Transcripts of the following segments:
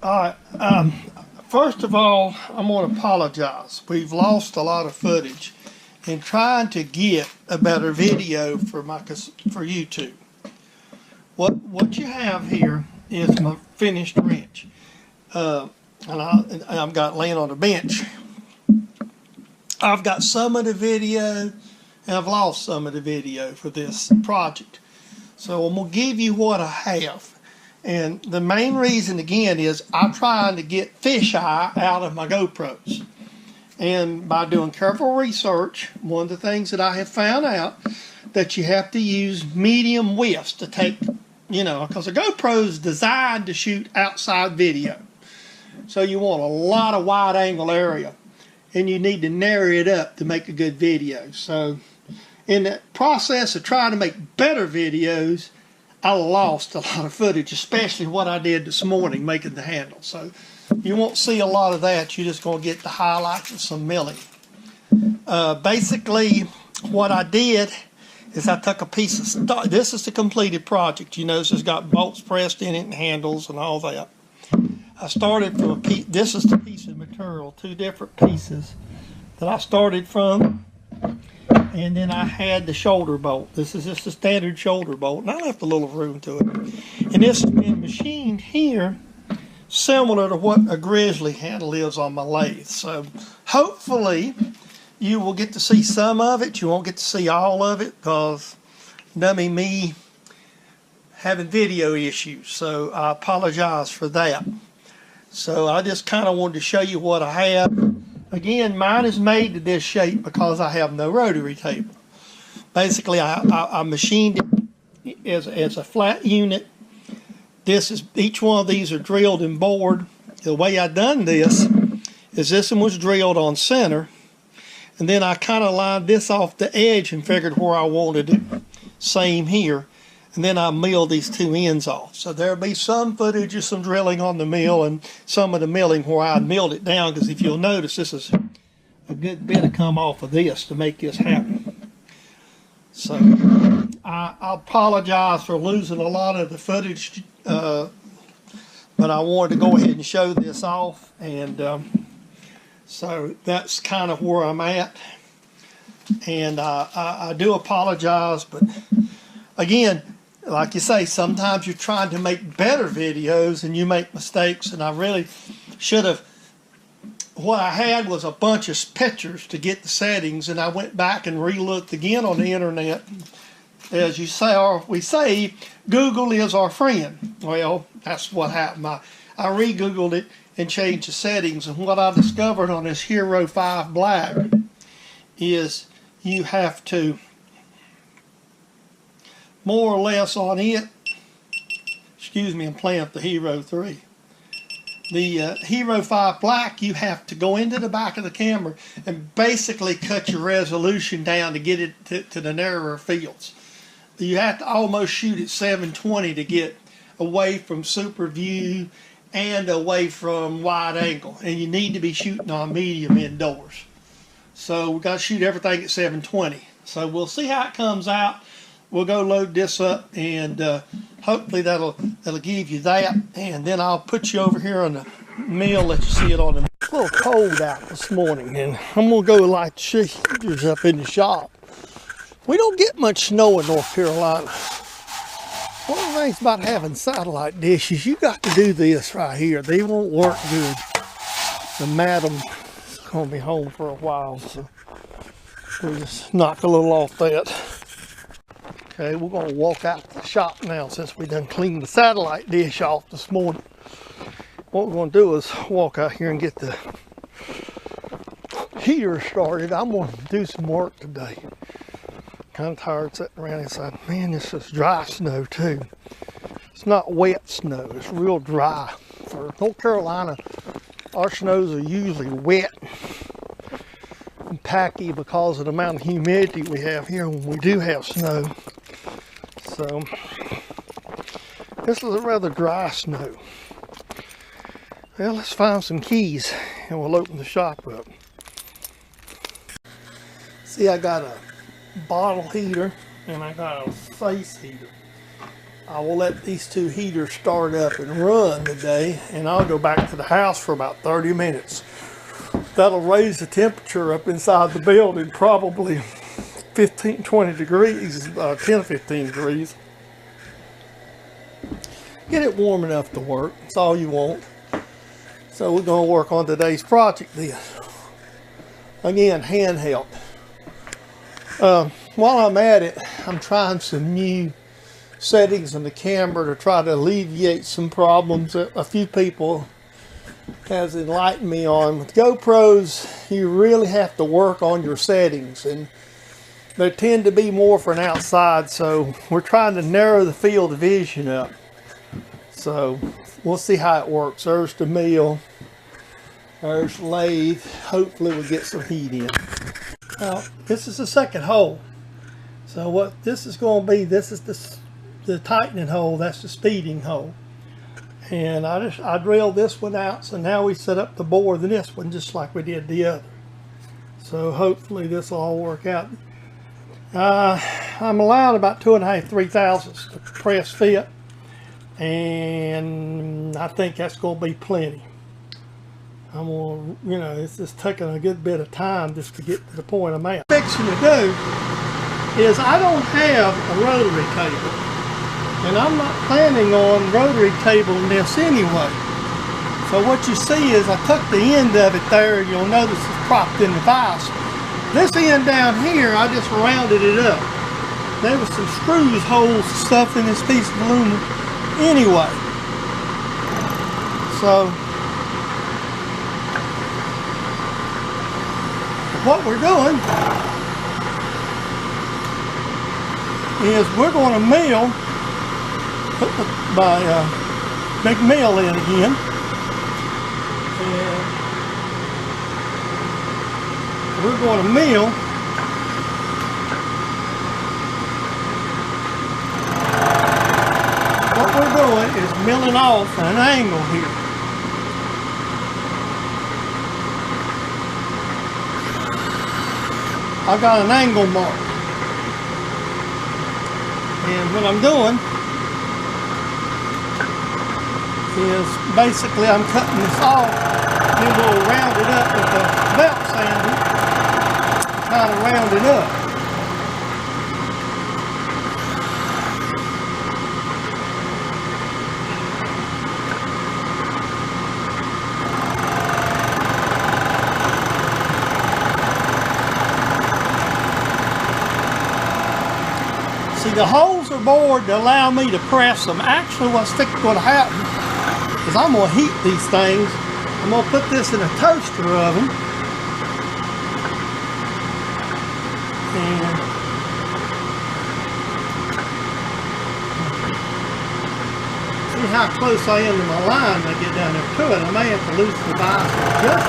All right. First of all, I'm going to apologize. We've lost a lot of footage in trying to get a better video for YouTube. What you have here is my finished wrench, and I've got laying on the bench. I've got some of the video, and I've lost some of the video for this project. So I'm going to give you what I have. And the main reason, again, is I'm trying to get fisheye out of my GoPros. And by doing careful research, one of the things that I have found out, that you have to use medium widths to take, because a GoPro is designed to shoot outside video. So you want a lot of wide angle area. And you need to narrow it up to make a good video. So in the process of trying to make better videos, I lost a lot of footage, especially what I did this morning making the handle. So you won't see a lot of that. You're just going to get the highlights and some milling. Basically, what I did is I took a piece of stock. This is the completed project. You notice it's got bolts pressed in it and handles and all that. I started from a piece. This is the piece of material, two different pieces that I started from. And then I had the shoulder bolt. This is just a standard shoulder bolt, and I left a little room to it. And this has been machined here, similar to what a grizzly handle is on my lathe. So hopefully you will get to see some of it. You won't get to see all of it because me having video issues. So I apologize for that. So I just kind of wanted to show you what I have. Again, mine is made to this shape because I have no rotary table. Basically, I machined it as a flat unit. Each one of these are drilled and bored. The way I done this is this one was drilled on center, and then I kind of lined this off the edge and figured where I wanted it. Same here. And then I milled these two ends off. So there'll be some footage of some drilling on the mill and some of the milling where I milled it down, because if you'll notice, this is a good bit of come off of this to make this happen. So I apologize for losing a lot of the footage, but I wanted to go ahead and show this off. And so that's kind of where I'm at. And I do apologize, but again, like you say, sometimes you're trying to make better videos and you make mistakes, and I really should have. What I had was a bunch of pictures to get the settings, and I went back and re-looked again on the internet. As you say, or we say, Google is our friend. Well, that's what happened. I re-Googled it and changed the settings, and what I discovered on this Hero 5 Black is you have to more or less on it. Excuse me, I'm playing with the Hero 3. The Hero 5 Black, you have to go into the back of the camera and basically cut your resolution down to get it to the narrower fields. You have to almost shoot at 720 to get away from super view and away from wide angle. And you need to be shooting on medium indoors. So we've got to shoot everything at 720. So we'll see how it comes out. We'll go load this up, and hopefully that'll give you that. And then I'll put you over here on the mill, let you see it on the. It's a little cold out this morning, and I'm gonna go light the heaters up in the shop. We don't get much snow in North Carolina. One of the things about having satellite dishes, you got to do this right here. They won't work good. The madam is gonna be home for a while, so we'll just knock a little off that. Okay, we're going to walk out to the shop now since we done cleaned the satellite dish off this morning. What we're going to do is walk out here and get the heater started. I'm going to do some work today. Kind of tired sitting around inside. Man, this is dry snow too. It's not wet snow, it's real dry. For North Carolina, our snows are usually wet and packy because of the amount of humidity we have here when we do have snow. So this is a rather dry snow. Well, let's find some keys and we'll open the shop up. See, I got a bottle heater and I got a face heater. I will let these two heaters start up and run today, and I'll go back to the house for about 30 minutes. That'll raise the temperature up inside the building probably 15, 20 degrees, 10 or 15 degrees. Get it warm enough to work. That's all you want. So we're going to work on today's project then. Again, handheld. While I'm at it, I'm trying some new settings in the camera to try to alleviate some problems that a few people has enlightened me on. With GoPros, you really have to work on your settings, and they tend to be more for an outside, so we're trying to narrow the field of vision up. So we'll see how it works. There's the mill, there's the lathe. Hopefully we'll get some heat in. Now this is the second hole. So what this is going to be, this is the tightening hole, that's the speeding hole. And I drilled this one out, so now we set up the bore in this one just like we did the other. So hopefully this will all work out. I'm allowed about 2.5, 3 thousandths to press fit, and I think that's going to be plenty. I'm going to, you know, it's just taking a good bit of time just to get to the point I'm at. What I'm fixing to do is I don't have a rotary table, and I'm not planning on rotary tabling this anyway. So what you see is I took the end of it there, and you'll notice it's propped in the vise. This end down here, I just rounded it up. There was some screws, holes, stuff in this piece of aluminum anyway. So what we're doing is we're going to mill, put my big mill in again, and we're going to mill what we're doing is milling off at an angle here. I got an angle mark, and what I'm doing is basically I'm cutting this off, then we'll round it up with a belt sander, kind of round it up. See, the holes are bored to allow me to press them. Actually, what's going to happen is I'm going to heat these things. I'm going to put this in a toaster oven. And see how close I am to my line when I get down there to it. I may have to loosen the vise just.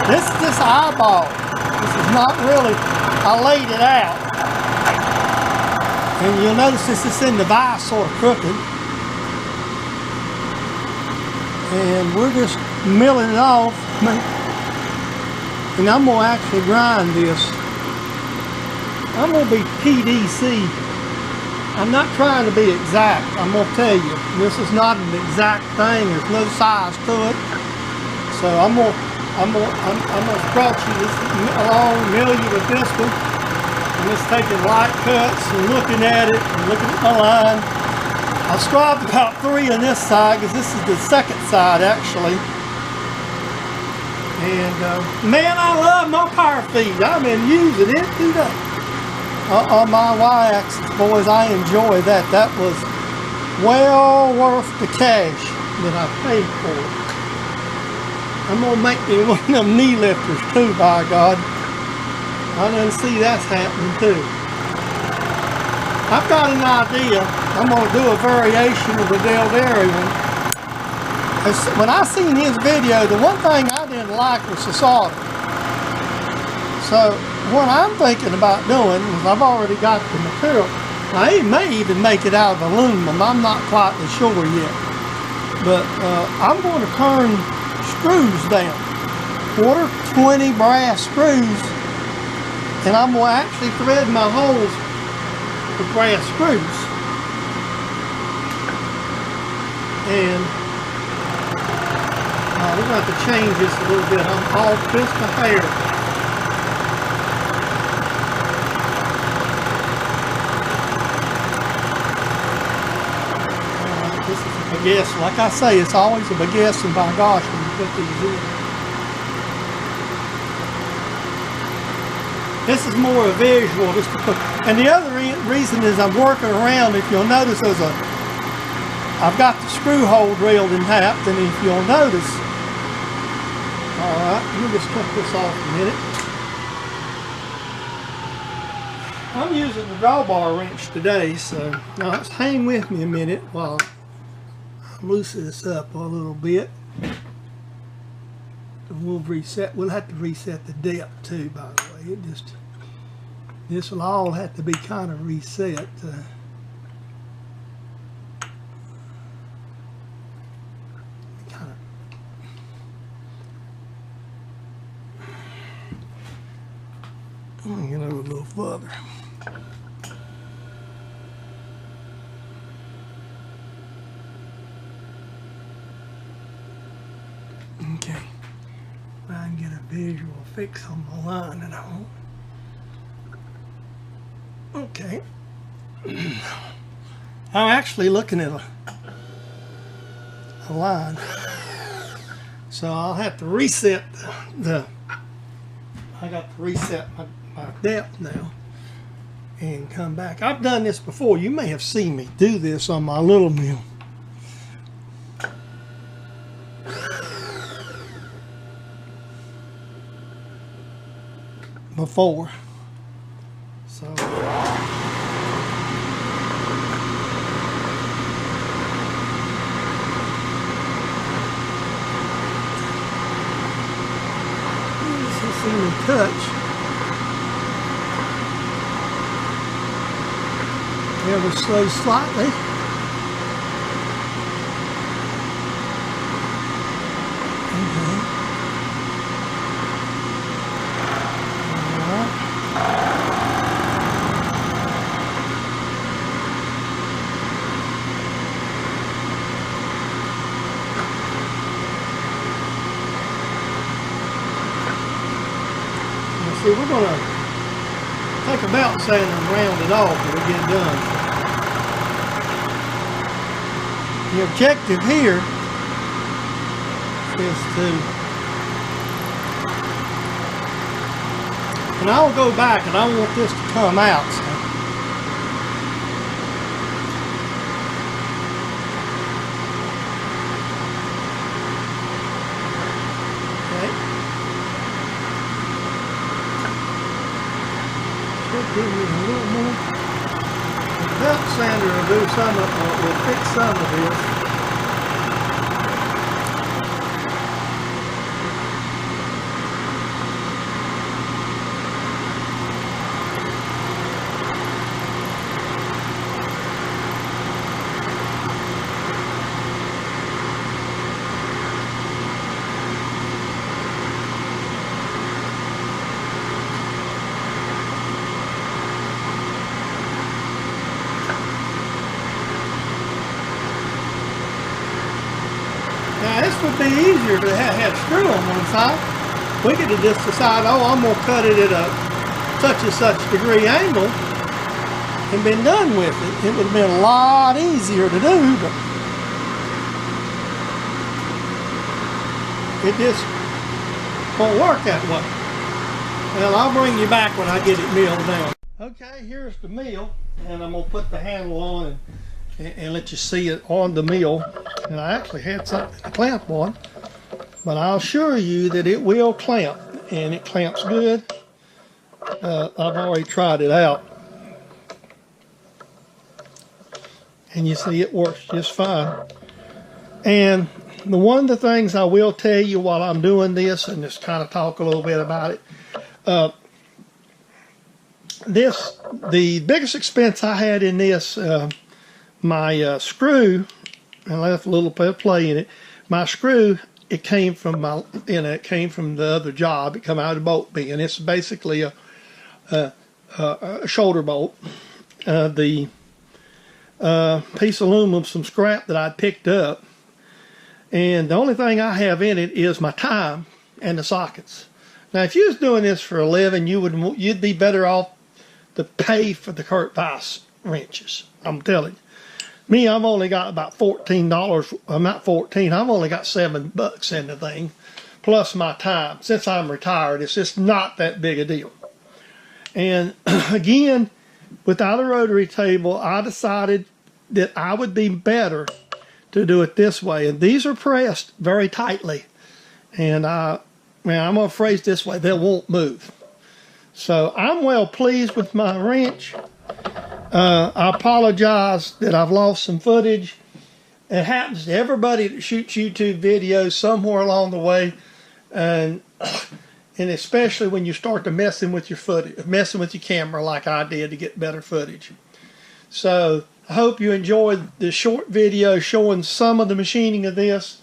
This is just eyeball. This is not really, I laid it out. And you'll notice this is in the vise sort of crooked. And we're just milling it off. And I'm going to actually grind this. I'm going to be PDC. I'm not trying to be exact. I'm going to tell you, this is not an exact thing. There's no size to it. So I'm going to approach you this along, mill you with this one. I'm just taking light cuts and looking at it and looking at my line. I scribed about 3 on this side because this is the second side actually. And man, I love my power feed. I've been using it today. On my Y-axis, boys, I enjoy that. That was well worth the cash that I paid for it. I'm going to make me one of them knee lifters too, by God. I done see that's happening too. I've got an idea. I'm going to do a variation of the Del Dairy one. When I seen his video, the one thing I didn't like was the solder. So what I'm thinking about doing is I've already got the material. I may even make it out of aluminum. I'm not quite sure yet. But I'm going to turn screws down. 1/4 brass screws. And I'm going to actually thread my holes with brass screws. And we're going to have to change this a little bit. I'm off just a hair. This is a guess. Like I say, it's always a guess, and by gosh, when you put these in. This is more a visual, just to put. And the other reason is I'm working around. If you'll notice, I've got the screw hole drilled and tapped, and if you'll notice, all right, let me just cut this off a minute. I'm using the drawbar wrench today, so now just hang with me a minute while I loosen this up a little bit. We'll have to reset the depth too, by the way. This will all have to be kind of reset. Let me get over a little further. Okay. I can get a visual fix on my line and all. Okay. I'm actually looking at a line. So I'll have to reset I got to reset my depth now and come back. I've done this before. You may have seen me do this on my little mill. Before. So see me touch ever so slightly. Okay. All right. See, we're going to take a belt sander and round it off when we get done. The objective here is and I'll go back and I want this to come out. So. Give me a little more. The belt sander will do some of will fix some of this. Now this would be easier to have screw on one side. We could have just decided, oh, I'm going to cut it at a such and such degree angle and been done with it. It would have been a lot easier to do, but it just won't work that way. Well, I'll bring you back when I get it milled down. Okay, here's the mill, and I'm going to put the handle on and let you see it on the mill. And I actually had something to clamp on, but I'll assure you that it will clamp, and it clamps good. I've already tried it out, and you see it works just fine. And one of the things I will tell you while I'm doing this, and just kind of talk a little bit about it, the biggest expense I had in this, my screw, and I left a little bit of play in it. My screw, it came from the other job. It come out of the bolt being. It's basically a shoulder bolt. The piece of aluminum, some scrap that I picked up, And the only thing I have in it is my time and the sockets. Now, if you was doing this for a living, you'd be better off to pay for the Kurt Weiss wrenches. I'm telling you. Me, I've only got about $14. I'm not 14. I've only got $7 in the thing, plus my time. Since I'm retired, it's just not that big a deal. And again, without a rotary table, I decided that I would be better to do it this way. And these are pressed very tightly. And I'm going to phrase this way, they won't move. So I'm well pleased with my wrench. I apologize that I've lost some footage. It happens to everybody that shoots YouTube videos somewhere along the way. And especially when you start to messing with your footage, messing with your camera like I did to get better footage. So I hope you enjoyed this short video showing some of the machining of this.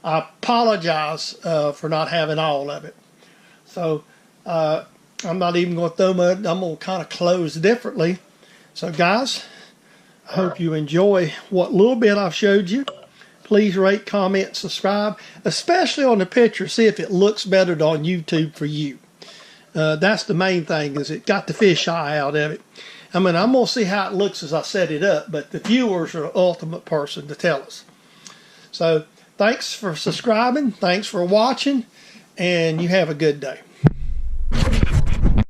I apologize for not having all of it. So I'm not even going to throw mud. I'm going to kind of close differently. So guys, I hope you enjoy what little bit I've showed you. Please rate, comment, subscribe, especially on the picture. See if it looks better on YouTube for you. That's the main thing, is it got the fisheye out of it. I mean, I'm going to see how it looks as I set it up, but the viewers are the ultimate person to tell us. So thanks for subscribing. Thanks for watching, and you have a good day.